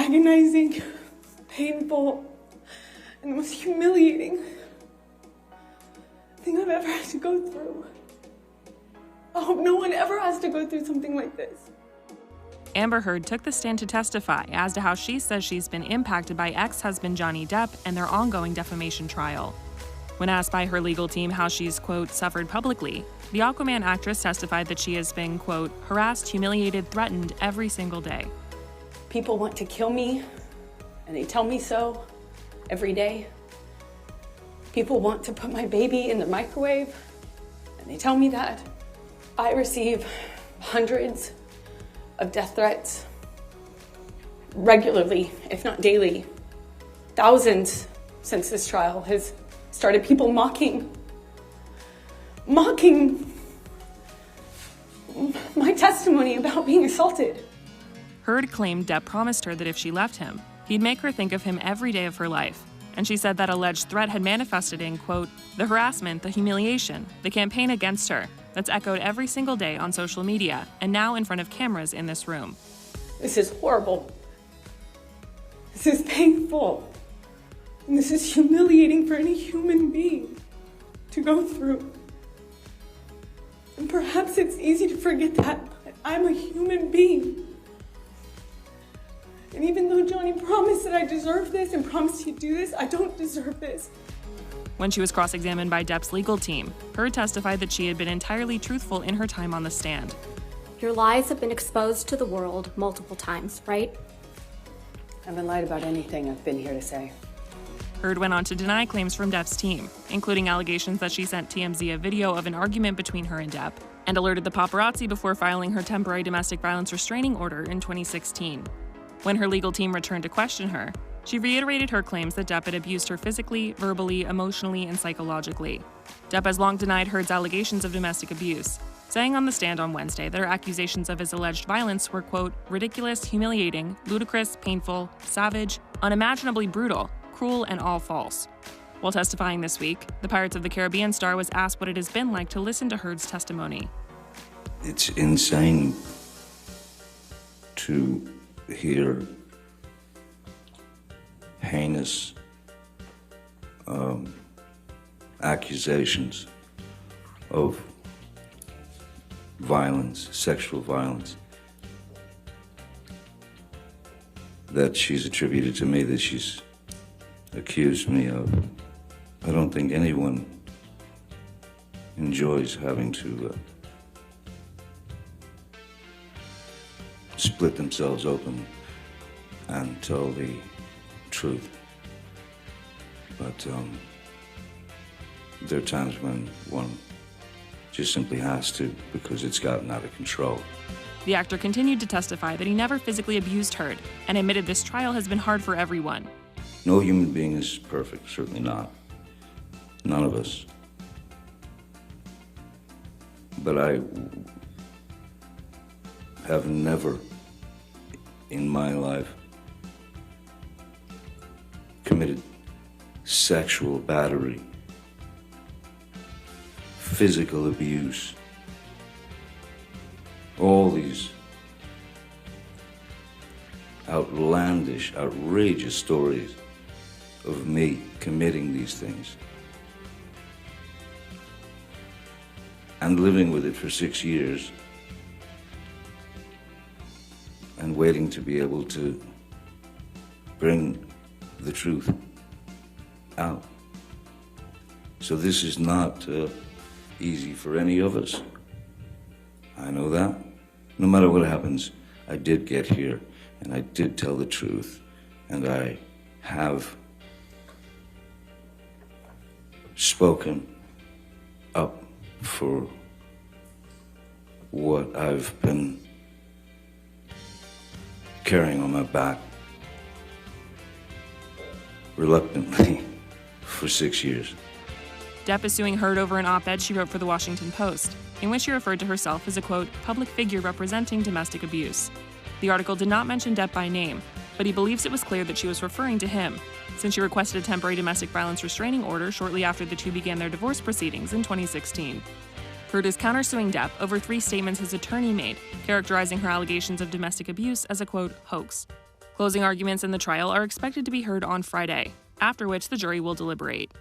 agonizing, painful, and the most humiliating thing I've ever had to go through. I hope no one ever has to go through something like this. Amber Heard took the stand to testify as to how she says she's been impacted by ex-husband Johnny Depp and their ongoing defamation trial. When asked by her legal team how she's, quote, suffered publicly, the Aquaman actress testified that she has been, quote, harassed, humiliated, threatened every single day. People want to kill me, and they tell me so every day. People want to put my baby in the microwave, and they tell me that. I receive hundreds of death threats regularly, if not daily. Thousands since this trial has started. People mocking my testimony about being assaulted. Heard claimed Depp promised her that if she left him, he'd make her think of him every day of her life. And she said that alleged threat had manifested in, quote, the harassment, the humiliation, the campaign against her, that's echoed every single day on social media and now in front of cameras in this room. This is horrible. This is painful. And this is humiliating for any human being to go through. And perhaps it's easy to forget that, but I'm a human being. And even though Johnny promised that I deserve this and promised he'd do this, I don't deserve this. When she was cross-examined by Depp's legal team, Heard testified that she had been entirely truthful in her time on the stand. Your lies have been exposed to the world multiple times, right? I haven't lied about anything I've been here to say. Heard went on to deny claims from Depp's team, including allegations that she sent TMZ a video of an argument between her and Depp, and alerted the paparazzi before filing her temporary domestic violence restraining order in 2016. When her legal team returned to question her, she reiterated her claims that Depp had abused her physically, verbally, emotionally, and psychologically. Depp has long denied Heard's allegations of domestic abuse, saying on the stand on Wednesday that her accusations of his alleged violence were, quote, ridiculous, humiliating, ludicrous, painful, savage, unimaginably brutal, cruel, and all false. While testifying this week, the Pirates of the Caribbean star was asked what it has been like to listen to Heard's testimony. It's insane to hear heinous accusations of violence, sexual violence, that she's attributed to me, that she's accused me of. I don't think anyone enjoys having to split themselves open and tell the truth. But there are times when one just simply has to, because it's gotten out of control. The actor continued to testify that he never physically abused Heard and admitted this trial has been hard for everyone. No human being is perfect, certainly not. None of us. But I have never in my life committed sexual battery, physical abuse, all these outlandish, outrageous stories of me committing these things and living with it for 6 years and waiting to be able to bring the truth out. So this is not easy for any of us. I know that. No matter what happens, I did get here and I did tell the truth, and I have spoken up for what I've been carrying on my back reluctantly for 6 years. Depp is suing Heard over an op-ed she wrote for The Washington Post, in which she referred to herself as a, quote, public figure representing domestic abuse. The article did not mention Depp by name, but he believes it was clear that she was referring to him, since she requested a temporary domestic violence restraining order shortly after the two began their divorce proceedings in 2016. Heard is countersuing Depp over 3 statements his attorney made, characterizing her allegations of domestic abuse as a, quote, hoax. Closing arguments in the trial are expected to be heard on Friday, after which the jury will deliberate.